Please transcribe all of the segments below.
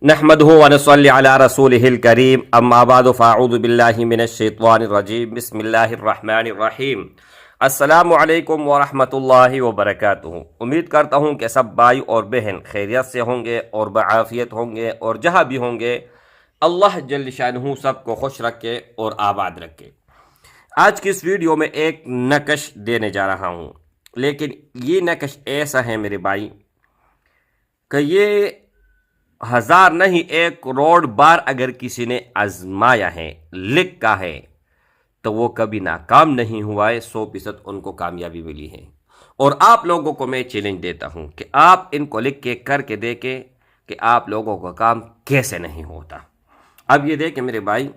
नहमदुहु व नसल्ली अला रसूलिहिल करीम अम्मा बाद फ़अऊज़ु बिल्लाहि मिनश शैतानिर रजीम बिस्मिल्लाहिर रहमानिर रहीम। अस्सलामु अलैकुम व रहमतुल्लाहि व बरकातुहू। उम्मीद करता हूँ कि सब भाई और बहन खैरियत से होंगे और बआफ़ियत होंगे और जहाँ भी होंगे अल्लाह जल्ल शानहू सबको खुश रखे और आबाद रखे। आज की इस वीडियो में एक नकश देने जा रहा हूँ, लेकिन ये नकश ऐसा है मेरे भाई कि ये 1000 नहीं 1 करोड़ बार अगर किसी ने आजमाया है, लिखा है, तो वो कभी नाकाम नहीं हुआ है, 100% उनको कामयाबी मिली है। और आप लोगों को मैं चैलेंज देता हूं कि आप इनको लिख के करके देखें कि आप लोगों का काम कैसे नहीं होता। अब ये देखें मेरे भाई,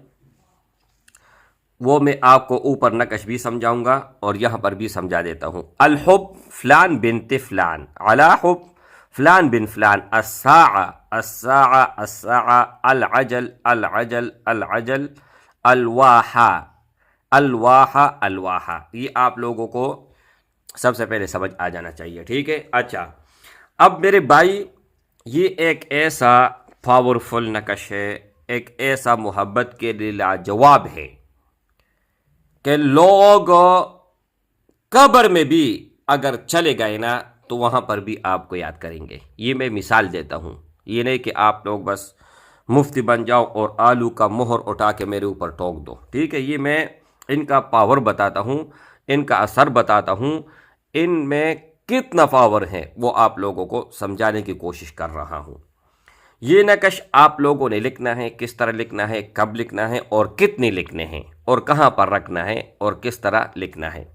वो मैं आपको ऊपर नकश भी समझाऊंगा और यहाँ पर भी समझा देता हूँ। अलहुब फलान बिनते फलान अला हुब फलान बिन फलान अस्साआ अस्साआ अस्साआ अल अजल अल अजल अल अजल अलवाहा अलवाहा अलवाहा। ये आप लोगों को सबसे पहले समझ आ जाना चाहिए, ठीक है। अच्छा, अब मेरे भाई ये एक ऐसा पावरफुल नकश है, एक ऐसा मोहब्बत के लिए लाजवाब है कि लोग कब्र में भी अगर चले गए ना तो वहाँ पर भी आपको याद करेंगे। ये मैं मिसाल देता हूँ, ये नहीं कि आप लोग बस मुफ्ती बन जाओ और आलू का मोहर उठा के मेरे ऊपर ठोक दो, ठीक है। ये मैं इनका पावर बताता हूँ, इनका असर बताता हूँ, इनमें कितना पावर है वो आप लोगों को समझाने की कोशिश कर रहा हूँ। ये नकश आप लोगों ने लिखना है, किस तरह लिखना है, कब लिखना है और कितने लिखने हैं और कहाँ पर रखना है और किस तरह लिखना है।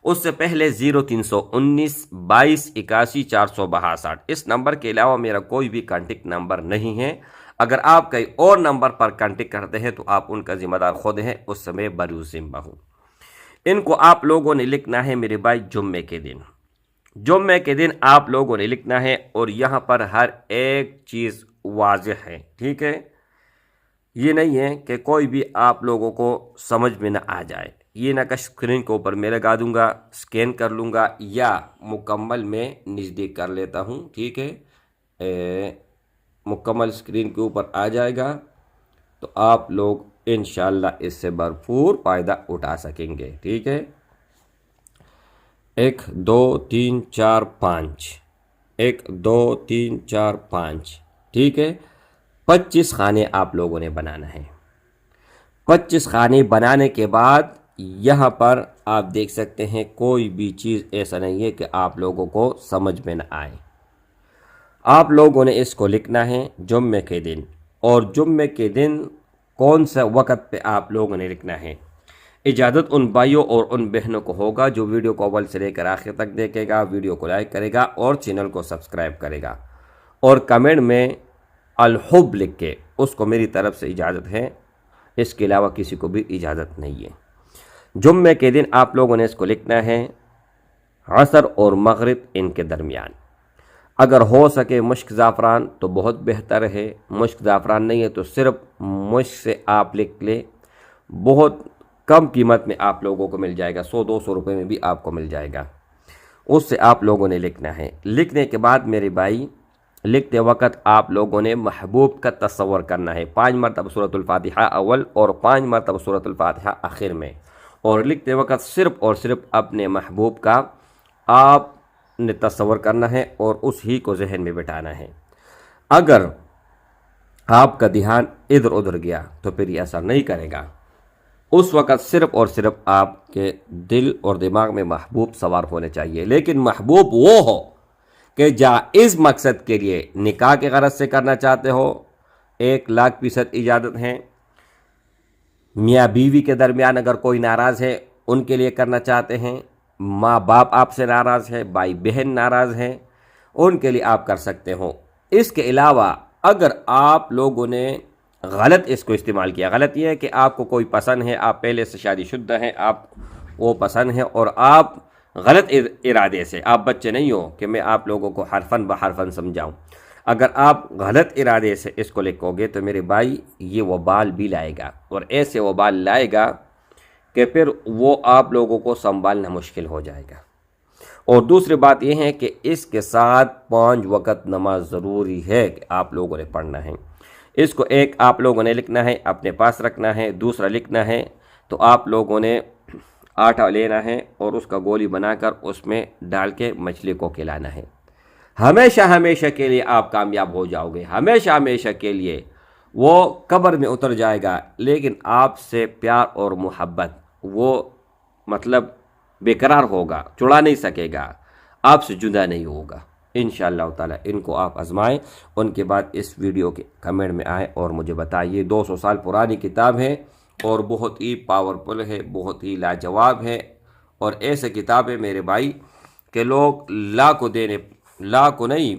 उससे पहले 0319 22 81 462 इस नंबर के अलावा मेरा कोई भी कॉन्टेक्ट नंबर नहीं है। अगर आप कई और नंबर पर कॉन्टेक्ट करते हैं तो आप उनका जिम्मेदार खुद हैं, उस समय बरी जिम्मा हूँ। इनको आप लोगों ने लिखना है मेरे भाई जुम्मे के दिन, जुम्मे के दिन आप लोगों ने लिखना है और यहाँ पर हर एक चीज़ वाज़ेह है, ठीक है। ये नहीं है कि कोई भी आप लोगों को समझ में न आ जाए। ये नकश स्क्रीन के ऊपर मैं लगा दूंगा, स्कैन कर लूँगा या मुकम्मल में नज़दीक कर लेता हूँ, ठीक है। मुकम्मल स्क्रीन के ऊपर आ जाएगा तो आप लोग इंशाअल्लाह इससे भरपूर फ़ायदा उठा सकेंगे, ठीक है। 1 2 3 4 5 1 2 3 4 5, ठीक है। 25 खाने आप लोगों ने बनाना है। 25 खाने बनाने के बाद यहाँ पर आप देख सकते हैं कोई भी चीज़ ऐसा नहीं है कि आप लोगों को समझ में न आए। आप लोगों ने इसको लिखना है जुम्मे के दिन, और जुम्मे के दिन कौन सा वक़्त पे आप लोगों ने लिखना है। इजाज़त उन भाइयों और उन बहनों को होगा जो वीडियो को अव्वल से लेकर आखिर तक देखेगा, वीडियो को लाइक करेगा और चैनल को सब्सक्राइब करेगा और कमेंट में अलहुब लिख के उसको मेरी तरफ से इजाज़त है, इसके अलावा किसी को भी इजाज़त नहीं है। जुम्मे के दिन आप लोगों ने इसको लिखना है असर और मगरिब इनके दरमियान। अगर हो सके मुश्क ज़ाफ़रान तो बहुत बेहतर है, मुश्क ज़ाफ़रान नहीं है तो सिर्फ मुश्क से आप लिख ले, बहुत कम कीमत में आप लोगों को मिल जाएगा, 100-200 रुपये में भी आपको मिल जाएगा। उससे आप लोगों ने लिखना है। लिखने के बाद मेरे भाई लिखते वक्त आप लोगों ने महबूब का तस्वर करना है। 5 मरतबा सूरतुल फातिहा अव्वल और 5 मरतबा सूरतुल फातिहा आखिर में, और लिखते वक्त सिर्फ़ और सिर्फ अपने महबूब का आपने तस्वर करना है और उस ही को जहन में बिठाना है। अगर आपका ध्यान इधर उधर गया तो फिर ये असर नहीं करेगा। उस वक़्त सिर्फ़ और सिर्फ आपके दिल और दिमाग में महबूब सवार होने चाहिए, लेकिन महबूब वो हो कि जायज़ मकसद के लिए निकाह के गरज से करना चाहते हो, 1,00,000% इजाज़त है। मियाँ बीवी के दरमियान अगर कोई नाराज़ है उनके लिए करना चाहते हैं, माँ बाप आपसे नाराज़ है, भाई बहन नाराज़ हैं, उनके लिए आप कर सकते हो। इसके अलावा अगर आप लोगों ने गलत इसको इस्तेमाल किया, गलत ये है कि आपको कोई पसंद है, आप पहले से शादीशुदा हैं, आप वो पसंद है और आप गलत इरादे से, आप बच्चे नहीं हो कि मैं आप लोगों को हरफन ब हरफन समझाऊँ। अगर आप गलत इरादे से इसको लिखोगे तो मेरे भाई ये वबाल भी लाएगा, और ऐसे वबाल लाएगा कि फिर वो आप लोगों को संभालना मुश्किल हो जाएगा। اور دوسری بات یہ ہے کہ اس کے ساتھ 5 وقت نماز ضروری ہے کہ آپ لوگوں نے پڑھنا ہے۔ اس کو ایک آپ لوگوں نے لکھنا ہے، اپنے پاس رکھنا ہے، دوسرا لکھنا ہے تو آپ لوگوں نے آٹا لینا ہے اور اس کا گولی بنا کر اس میں ڈال کے مچھلی کو کھلانا ہے۔ ہمیشہ ہمیشہ کے لیے آپ کامیاب ہو جاؤ گے، ہمیشہ ہمیشہ کے لیے وہ قبر میں اتر جائے گا، لیکن آپ سے پیار اور محبت وہ مطلب بےقرار ہوگا، چھڑا نہیں سکے گا، آپ سے جدا نہیں ہوگا انشاءاللہ تعالی۔ ان کو آپ آزمائیں، ان کے بعد اس ویڈیو کے کمنٹ میں آئیں اور مجھے بتائیے۔ 200 سال پرانی کتاب ہے اور بہت ہی پاورفل ہے، بہت ہی لاجواب ہے، اور ایسے کتاب ہے میرے بھائی کہ لوگ لاکھوں نہیں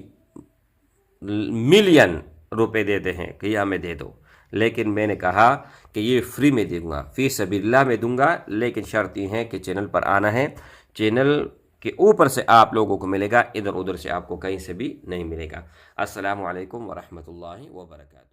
ملین روپے دیتے ہیں کہ یہ ہمیں دے دو، لیکن میں نے کہا کہ یہ فری میں دوں گا، فی سبیل اللہ میں دوں گا، لیکن شرط یہ ہے کہ چینل پر آنا ہے، چینل کے اوپر سے آپ لوگوں کو ملے گا، ادھر ادھر سے آپ کو کہیں سے بھی نہیں ملے گا۔ السلام علیکم ورحمۃ اللہ وبرکاتہ۔